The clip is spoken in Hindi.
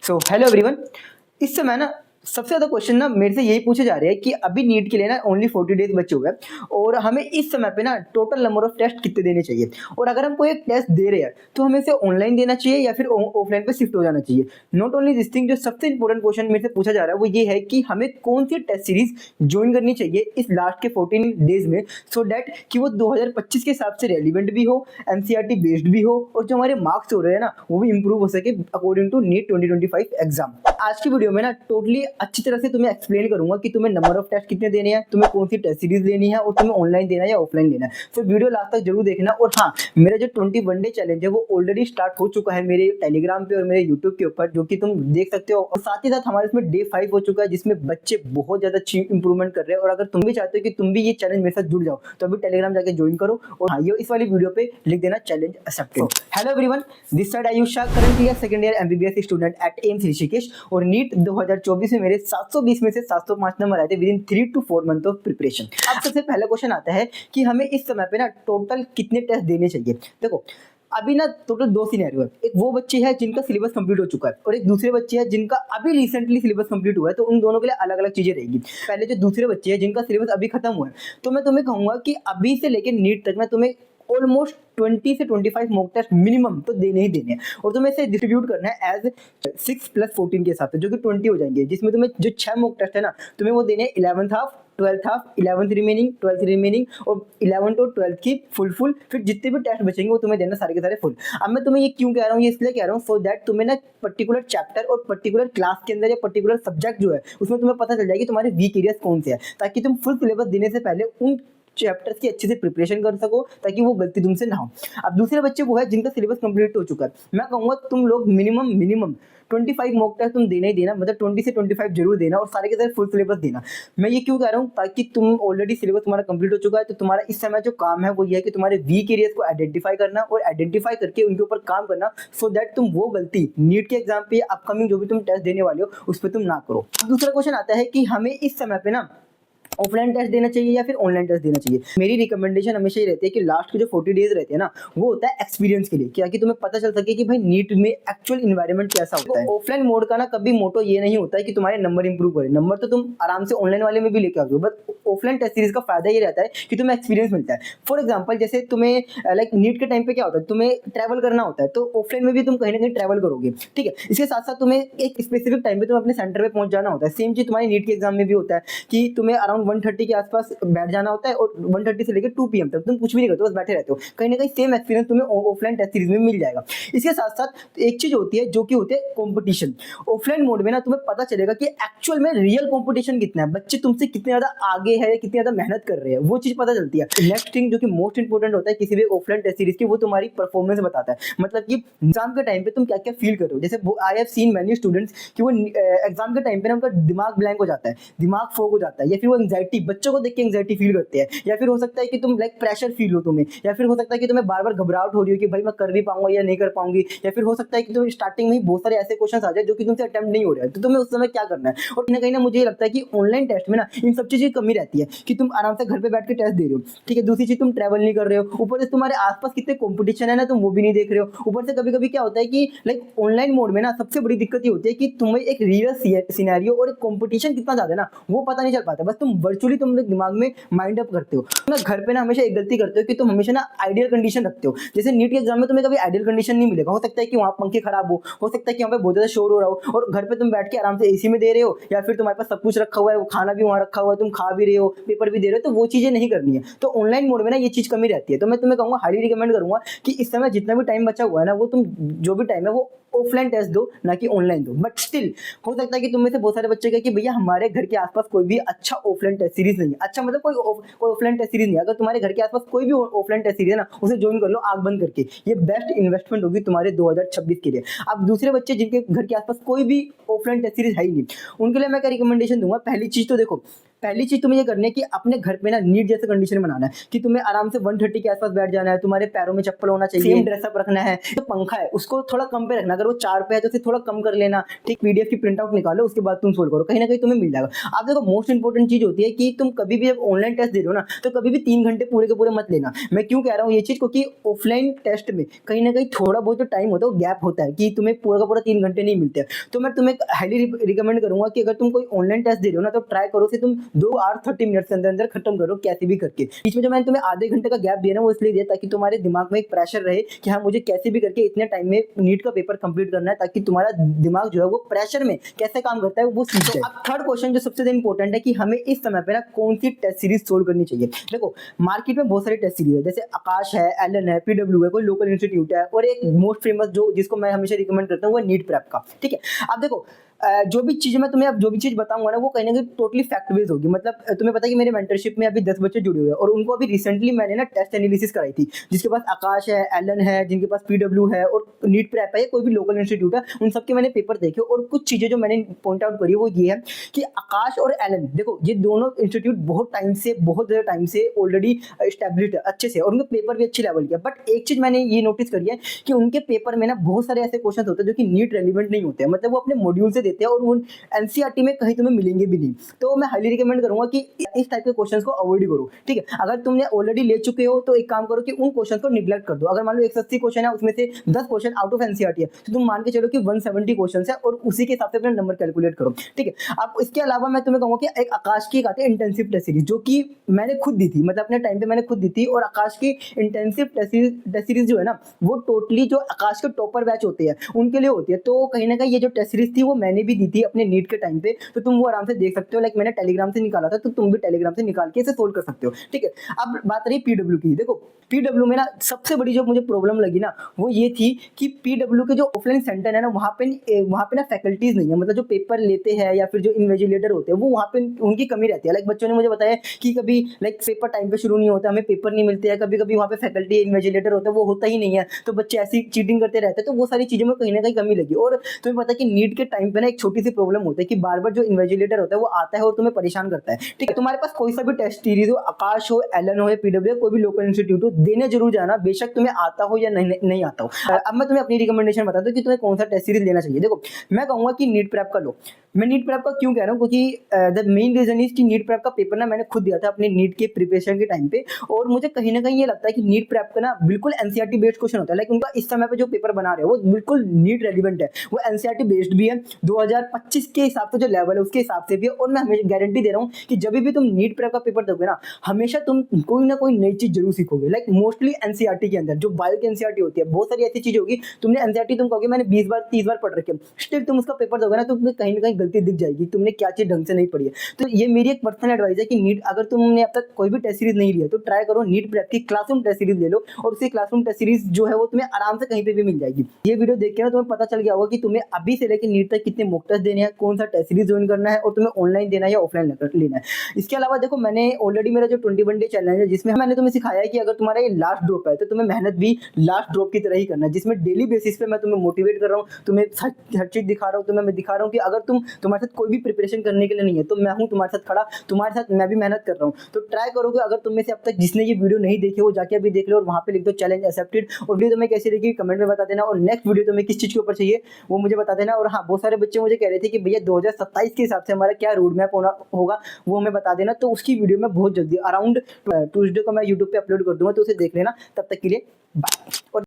So hello everyone. इस समय ना सबसे ज़्यादा क्वेश्चन ना मेरे से यही पूछे जा रहे हैं कि अभी नीट के लिए ना ओनली 40 डेज बचे हुए हैं और हमें इस समय पे ना टोटल नंबर ऑफ टेस्ट कितने देने चाहिए, और अगर हम कोई एक टेस्ट दे रहे हैं तो हमें इसे ऑनलाइन देना चाहिए या फिर ऑफलाइन पे शिफ्ट हो जाना चाहिए। नॉट ओनली दिस थिंग, जो सबसे इंपॉर्टेंट क्वेश्चन मेरे से पूछा जा रहा है वो ये है कि हमें कौन सी टेस्ट सीरीज ज्वाइन करनी चाहिए इस लास्ट के 14 डेज में, सो दैट कि वो 2025 के हिसाब से रेलिवेंट भी हो, एनसीईआरटी बेस्ड भी हो, और जो हमारे मार्क्स हो रहे हैं ना वो भी इंप्रूव हो सके अकॉर्डिंग टू नीट 2025 एग्जाम। आज की वीडियो में ना टोटली अच्छी तरह से तुम्हें एक्सप्लेन करूंगा कि तुम्हें नंबर ऑफ टेस्ट कितने देने हैं, तुम्हें कौन सी टेस्ट सीरीज लेनी है और तुम्हें ऑनलाइन देना है या ऑफलाइन लेना है। तो वीडियो लास्ट तक जरूर देखना। और हाँ, मेरा जो 21 डे चैलेंज है वो ऑलरेडी स्टार्ट हो चुका है मेरे टेलीग्राम पे और मेरे यूट्यूब के ऊपर, जो कि तुम देख सकते हो। और साथ ही साथ हमारे इसमें डे 5 हो चुका है जिसमें बच्चे बहुत ज्यादा अच्छी इंप्रूवमेंट कर रहे हैं। और अगर तुम भी चाहते हो कि तुम भी ये चैलेंज मेरे साथ जुड़ जाओ तो अभी टेलीग्राम जाके ज्वाइन करो। और हाँ, ये इस वाली वीडियो पे लिख देना challenge accepted. Hello everyone, this side Ayush Shah, currently second year MBBS student at AIIMS Rishikesh. और नीट 2024 में मेरे 720 में से 705 नंबर आए थे with in 3 to 4 month of preparation. अब सबसे पहला क्वेश्चन आता है कि हमें इस समय पे ना टोटल कितने टेस्ट देने चाहिए। देखो, अभी ना टोटल 2 सिनेरियो है। एक वो बच्चे हैं जिनका सिलेबस कंप्लीट हो चुका है और एक दूसरे बच्चे हैं जिनका अभी रिसेंटली सिलेबस कंप्लीट हुआ है, तो उन दोनों के लिए अलग अलग चीजें रहेगी। पहले जो दूसरे बच्चे हैं जिनका सिलेबस अभी खत्म हुआ है, तो मैं तुम्हें कहूंगा कि अभी से लेकर नीट तक ना तुम्हें ऑलमोस्ट 20 से 25 मॉक टेस्ट मिनिमम तो देने ही देने हैं। और तुम्हें इसे डिस्ट्रीब्यूट करना है एज 6 + 14 के हिसाब से, जो कि 20 हो जाएंगे, जिसमें तुम्हें जो 6 मॉक टेस्ट है ना तुम्हें वो देने 11th half, 12th half, 11th remaining, 12th remaining और 11th और 12th की फुल। फिर जितने भी टेस्ट बचेंगे वो तुम्हें देना सारे के सारे फुल। अब मैं तुम्हें ये क्यों कह रहा हूँ, ये इसलिए कह रहा हूँ सो दैट तुम्हें ना पर्टिकुलर चैप्टर और पर्टिकुलर क्लास के अंदर या पर्टिकुलर सब्जेक्ट जो है उसमें तुम्हें पता चल जाएगी तुम्हारे वीक एरियाज कौन से हैं, ताकि तुम फुल सिलेबस देने से पहले उन चैप्टर्स की अच्छे से प्रिपरेशन कर सको ताकि वो गलती तुमसे ना हो। अब दूसरे बच्चे वो है जिनका सिलेबस कंप्लीट हो चुका है, मैं कहूँगा तुम लोग मिनिमम 25 मॉक टेस्ट तुम देना ही देना, मतलब 20 से 25 जरूर देना और सारे के सारे फुल सिलेबस देना। मैं ये क्यों कह रहा हूँ, ताकि तुम ऑलरेडी सिलेबस तुम्हारा कंप्लीट हो चुका है, तो तुम्हारा इस समय जो काम है वो ये है कि तुम्हारे वीक एरियाज को आइडेंटिफाई करना और आइडेंटिफाई करके उनके ऊपर काम करना, सो दैट तुम वो गलती नीट के एग्जाम पे या अपकमिंग जो भी तुम टेस्ट देने वाले हो उस पर तुम ना करो। दूसरा क्वेश्चन आता है कि हमें इस समय पे ना ऑफलाइन टेस्ट देना चाहिए या फिर ऑनलाइन टेस्ट देना चाहिए। मेरी रिकमेंडेशन हमेशा ये रहती है कि लास्ट के जो 40 डेज रहते हैं ना वो होता है एक्सपीरियंस के लिए, क्या कि तुम्हें पता चल सके कि भाई नीट में एक्चुअल इन्वायरमेंट कैसा होता है। ऑफलाइन मोड का ना कभी मोटो ये नहीं होता है कि तुम्हारे नंबर इंप्रूव करे, नंबर तो तुम आराम से ऑनलाइन वाले में भी लेके आओगे, बट ऑफलाइन टेस्ट सीरीज का फायदा ये रहता है कि तुम्हें एक्सपीरियंस मिलता है। फॉर एग्जाम्पल, जैसे तुम्हें लाइक नीट के टाइम पे क्या होता है, तुम्हें ट्रैवल करना होता है, तो ऑफलाइन में भी तुम कहीं ना कहीं ट्रैवल करोगे, ठीक है। इसके साथ साथ तुम्हें एक स्पेसिफिक टाइम पे तुम्हें अपने सेंटर पे पहुंच जाना होता है। सेम चीज तुम्हारी नीट के एग्जाम में भी होता है कि तुम्हें अराउंड 1:30 के आसपास बैठ जाना होता है और 1:30 से लेकर 2 PM तक तुम कुछ भी नहीं करते, बस बैठे रहते हो। कहीं ना कहीं सेम एक्सपीरियंस तुम्हें ऑफलाइन टेस्ट सीरीज में मिल जाएगा। इसके साथ साथ एक चीज होती है जो कि होती है कंपटीशन। ऑफलाइन मोड में ना तुम्हें पता चलेगा कि एक्चुअल में रियल कंपटीशन कितना है, बच्चे तुमसे कितने ज्यादा आगे है, कितनी ज्यादा मेहनत कर रहे हैं, वो चीज पता चलती है। नेक्स्ट थिंग जो कि मोस्ट इंपोर्टेंट होता है किसी भी ऑफलाइन टेस्ट सीरीज की, वो तुम्हारी परफॉर्मेंस बताता है। मतलब कि एग्जाम के टाइम पे तुम क्या क्या फील कर रहे हो। जैसे I have seen many students कि वो एग्जाम के टाइम पे ना उनका दिमाग ब्लैंक हो जाता है, दिमाग फोग हो जाता है, या फिर वो एंग्जाइटी, बच्चों को देख के एंग्जाइटी फील करते हैं, या फिर हो सकता है कि तुम लाइक प्रेशर फील हो तुम्हें, या फिर हो सकता है कि तुम्हें बार बार घबराहट हो रही हो कि भाई मैं कर भी पाऊंगा या नहीं कर पाऊंगी, या फिर हो सकता है कि तुम स्टार्टिंग में ही बहुत सारे ऐसे क्वेश्चन आ जाए जो कि तुमसे अटेम्प्ट नहीं हो रहे हैं, तो तुम्हें उस समय क्या करना है। और कहीं ना मुझे ये लगता है कि ऑनलाइन टेस्ट में ना इन सब चीज़ की कमी रहती है कि तुम आराम से घर पे बैठ के टेस्ट दे रहे हो, ठीक है। दूसरी चीज तुम ट्रैवल नहीं कर रहे हो, ऊपर से तुम्हारे आसपास कितने कॉम्पिटिशन है ना तुम वो भी नहीं देख रहे हो। ऊपर से कभी कभी क्या होता है कि लाइक ऑनलाइन मोड में ना सबसे बड़ी दिक्कत ये होती है कि तुम्हें एक रियल सिनेरियो और एक कॉम्पिटिशन कितना ज्यादा है ना वो पता नहीं चल पाता, बस तुम वर्चुअली तुम दिमाग में माइंड अप करते हो ना। घर पे ना हमेशा एक गलती करते हो कि तुम हमेशा ना आइडियल कंडीशन रखते हो। जैसे नीट के एग्जाम में तुम्हें कभी आइडियल कंडीशन नहीं मिलेगा, हो सकता है कि वहाँ पंखे खराब हो सकता है कि वहाँ पे बहुत ज्यादा शोर हो रहा हो, और घर पे तुम बैठ के आराम से एसी में दे रहे हो, या फिर तुम्हारे पास सब कुछ रखा हुआ है, वो खाना भी वहाँ रखा हुआ है, तुम खा भी रहे हो, पेपर भी दे रहे हो, तो वो चीजें नहीं करनी है। तो ऑनलाइन मोड में ना ये चीज कमी रहती है। तो मैं तुम्हें कहूंगा, हाईली रिकमेंड करूंगा कि इस समय जितना भी टाइम बचा हुआ है ना वो तुम जो भी टाइम है वो ऑफलाइन टेस्ट दो, ना कि ऑनलाइन दो। बट स्टिल हो सकता है कि तुम में से बहुत सारे बच्चे कहे कि भैया हमारे घर के आसपास कोई भी अच्छा ऑफलाइन टेस्ट सीरीज नहीं है। अच्छा मतलब कोई ऑफलाइन टेस्ट सीरीज नहीं है। अगर तुम्हारे घर के आसपास कोई भी ऑफलाइन टेस्ट सीरीज है ना उसे ज्वाइन कर लो आंख बंद करके, ये बेस्ट इन्वेस्टमेंट होगी तुम्हारे 2026 के लिए। अब दूसरे बच्चे जिनके घर के आसपास कोई भी ऑफलाइन टेस्ट सीरीज है ही नहीं, उनके लिए मैं क्या रिकमेंडेशन दूंगा, पहली चीज तो देखो, पहली चीज तुम्हें ये करनी है कि अपने घर पे ना नीट जैसा कंडीशन बनाना है कि तुम्हें आराम से 130 के आसपास बैठ जाना है, तुम्हारे पैरों में चप्पल होना चाहिए, सेम ड्रेसअप रखना है, जो पंखा है उसको थोड़ा कम पे रखना, अगर वो 4 पे है तो उसे थोड़ा कम कर लेना, ठीक। पीडीएफ की प्रिंट आउट निकालो, उसके बाद तुम सोल्व करो, कहीं ना कहीं तुम्हें मिल जाएगा। आप देखो मोस्ट इंपॉर्टेंट चीज होती है कि तुम कभी भी जब ऑनलाइन टेस्ट दे रहे हो ना, तो कभी भी 3 घंटे पूरे के पूरे मत लेना। मैं क्यों कह रहा हूँ ये चीज, क्योंकि ऑफलाइन टेस्ट में कहीं ना कहीं थोड़ा बहुत जो टाइम होता है वो गैप होता है कि तुम्हें पूरा का पूरा 3 घंटे नहीं मिलते हैं। तो मैं तुम्हें हाईली रिकमेंड करूंगा कि अगर तुम कोई ऑनलाइन टेस्ट दे रहे हो ना, तो ट्राई करो कि तुम 2 आवर 30 मिनट के अंदर अंदर खत्म करो कैसे भी करके। बीच में जो मैंने तुम्हें आधे घंटे का गैप दिया ना, वो इसलिए दिया ताकि तुम्हारे दिमाग में एक प्रेशर रहे कि हाँ मुझे कैसे भी करके इतने टाइम में नीट का पेपर कंप्लीट करना है, ताकि तुम्हारा दिमाग जो है वो प्रेशर में कैसे काम करता है वो सीख जाए। अब थर्ड क्वेश्चन जो सबसे ज्यादा इंपॉर्टेंट है कि हमें इस समय पे ना कौन सी टेस्ट सीरीज सोल्व करनी चाहिए। देखो मार्केट में बहुत सारी टेस्ट सीरीज है, जैसे आकाश है, एलन है, पीडब्ल्यू है, कोई लोकल इंस्टीट्यूट है, और एक मोस्ट फेमस जो जिसको मैं हमेशा रिकमेंड करता हूँ वो नीट प्रेप का, ठीक है। अब देखो जो भी चीज मैं तुम्हें अब जो भी चीज बताऊंगा ना, वो कहीं ना कहीं टोटली फैक्ट बेस्ड होगी। मतलब तुम्हें पता है कि मेरे मेंटरशिप में अभी 10 बच्चे जुड़े हुए हैं, और उनको अभी रिसेंटली मैंने ना टेस्ट एनालिसिस कराई थी, जिसके पास आकाश है, एलन है, जिनके पास पीडब्ल्यू है और नीट प्रेप है, कोई भी लोकल इंस्टीट्यूट है, उन सबके मैंने पेपर देखे। और कुछ चीजें जो मैंने पॉइंट आउट करी वो ये है कि आकाश और एलन, देखो ये दोनों इंस्टीट्यूट बहुत ज्यादा टाइम से ऑलरेडी एस्टेब्लिश्ड है अच्छे से, और उनके पेपर भी अच्छे लेवल के। बट एक चीज मैंने ये नोटिस करी है कि उनके पेपर में ना बहुत सारे ऐसे क्वेश्चन होते हैं जो कि नीट रेलिवेंट नहीं होते हैं, मतलब वो अपने मॉड्यूल से देते हैं और वो एनसीईआरटी में कहीं तुम्हें मिलेंगे भी नहीं। तो मैं हाईली रिकमेंड करूंगा कि इस टाइप के क्वेश्चंस को अवॉइड करो, ठीक है। अगर तुमने ऑलरेडी ले चुके हो तो एक काम करो कि उन क्वेश्चंस को निगलेक्ट कर दो। अगर मान लो 180 क्वेश्चन है, उसमें से 10 क्वेश्चन आउट ऑफ एनसीईआरटी है, तो तुम मान के चलो कि 170 क्वेश्चन है, और उसी के हिसाब से अपना नंबर कैलकुलेट करो, ठीक है। अब इसके अलावा मैं तुम्हें कहूंगा कि एक आकाश की आती है इंटेंसिव टेस्ट सीरीज, जो कि मैंने खुद दी थी, मतलब अपने टाइम पे मैंने खुद दी थी। और आकाश की इंटेंसिव टेस्ट सीरीज जो है ना, वो टोटली जो आकाश के टॉपर बैच होते हैं उनके लिए होती है। तो कहीं ना कहीं ये जो टेस्ट सीरीज थी वो मैंने भी दी थी अपने नीट के टाइम पे, तो तुम वो आराम से देख सकते हो। लाइक मैंने टेलीग्राम से निकाला था, तो तुम भी टेलीग्राम से निकाल के इसे सोल्व कर सकते हो, ठीक है। अब बात रही पीडब्ल्यू की। देखो पीडब्ल्यू में ना सबसे बड़ी जो मुझे प्रॉब्लम लगी ना, वो ये थी कि पीडब्ल्यू के जो ऑफलाइन सेंटर है ना, वहाँ पे ना फैकल्टीज नहीं है, मतलब जो पेपर लेते हैं या फिर जो इन्विजिलेटर होते हैं वो वहाँ पे उनकी कमी रहती है। लाइक बच्चों ने मुझे बताया कि कभी लाइक पेपर टाइम पे शुरू नहीं होता, हमें पेपर नहीं मिलते हैं, कभी कभी वहाँ पे फैकल्टी इन्विजिलेटर होता है वो होता ही नहीं है, तो बच्चे ऐसी चीटिंग करते रहते हैं। तो वो सारी चीजों में कहीं ना कहीं कमी लगी। और तुम्हें पता है कि नीट के टाइम पे ना एक छोटी सी प्रॉब्लम होती है कि बार बार जो इन्विजिलेटर होता है वो आता है और तुम्हें परेशान करता है, ठीक है। तुम्हारे पास कोई सा भी टेस्ट सीरीज हो, आकाश हो, एलन हो या पीडब्ल्यू, कोई भी लोकल इंस्टीट्यूट हो, देने जरूर जाना, बेशक तुम्हें आता हो या नहीं आता हो। अब मैं तुम्हें अपनी रिकमेंडेशन बताता हूँ कि तुम्हें कौन सा टेस्ट सीरीज लेना चाहिए। देखो मैं कहूंगा कि नीट प्रेप का लो। मैं नीट प्रेप का क्यों कह रहा हूँ, क्योंकि द मेन रीजन इज कि नीट प्रेप का पेपर ना मैंने खुद दिया था अपने नीट के प्रिपरेशन के टाइम पे, और मुझे कहीं ना कहीं ये लगता है कि नीट प्रेप का ना बिल्कुल एनसीईआरटी बेस्ड क्वेश्चन होता है। लाइक उनका इस समय पे जो पेपर बना रहे हैं वो बिल्कुल नीट रेलिवेंट है, वो एनसीईआरटी बेस्ड भी है, 2025 के हिसाब से जो लेवल है उसके हिसाब से भी है। और मैं हमेशा गारंटी दे रहा हूँ कि जब भी तुम नीट प्रेप का पेपर दोगे ना, हमेशा तुम कोई ना कोई नई चीज जरूर सीखोगे। लाइक मोस्टली एनसीईआरटी के अंदर जो बायो की एनसीईआरटी होती है, बहुत सारी ऐसी चीज होगी, तुमने एनसीईआरटी तुम कहोगे मैंने 20 बार 30 बार पढ़ रखी है, स्टिल तुम उसका पेपर दोगे ना तो तुम्हें कहीं ना कहीं गलती दिख जाएगी, तुमने क्या चीज ढंग से नहीं पढ़ी है। तो ये मेरी एक पर्सनल एडवाइस है कि नीट अगर तुमने अब तक कोई भी टेस्ट सीरीज नहीं लिया तो ट्राई करो नीट प्रेप की क्लासरूम टेस्ट सीरीज ले लो, और उसी क्लासरूम टेस्ट सीरीज जो है वो तुम्हें आराम से कहीं पे भी मिल जाएगी। ये वीडियो देख के ना तुम्हें पता चल गया होगा कि तुम्हें अभी से लेकर नीट तक कितने मॉक टेस्ट देने हैं, कौन सा टेस्ट सीरीज ज्वाइन करना है, और तुम्हें ऑनलाइन देना है या ऑफलाइन लेना है। इसके अलावा देखो मैंने ऑलरेडी मेरा जो 21 डे चैलेंज है, जिसमें मैंने तुम्हें सिखाया है कि अगर तुम्हारा ये लास्ट ड्रॉप है तो तुम्हें मेहनत भी लास्ट ड्रॉप की तरह ही करना है, जिसमें डेली बेसिस पे मैं तुम्हें मोटिवेट कर रहा हूँ, तुम्हें हर चीज दिखा रहा हूँ। तुम्हें मैं दिखा रहा हूँ कि अगर तुम्हारे साथ कोई भी प्रिपरेशन करने के लिए नहीं है तो मैं हूँ तुम्हारे साथ खड़ा, तुम्हारे साथ मैं भी मेहनत कर रहा हूँ। तो ट्राई करो कि अगर तुम में से अब तक जिसने ये वीडियो नहीं देखी वो जाके अभी देख लो, और वहाँ पे लिख दो चैलेंज एक्सेप्टेड। और वीडियो तुम्हें कैसी लगी कमेंट में बता देना, और नेक्स्ट वीडियो तुम्हें किस चीज के ऊपर चाहिए वो मुझे बता देना। और हाँ, बहुत सारे बच्चे मुझे कह रहे थे कि भैया 2027 के हिसाब से हमारा क्या रोड मैप होगा वो हमें बता देना, तो उसकी वीडियो में बहुत जल्दी अराउंड ट्यूसडे को मैं यूट्यूब पे अपलोड कर दूंगा, तो उसे देख लेना। तब तक के लिए बाय।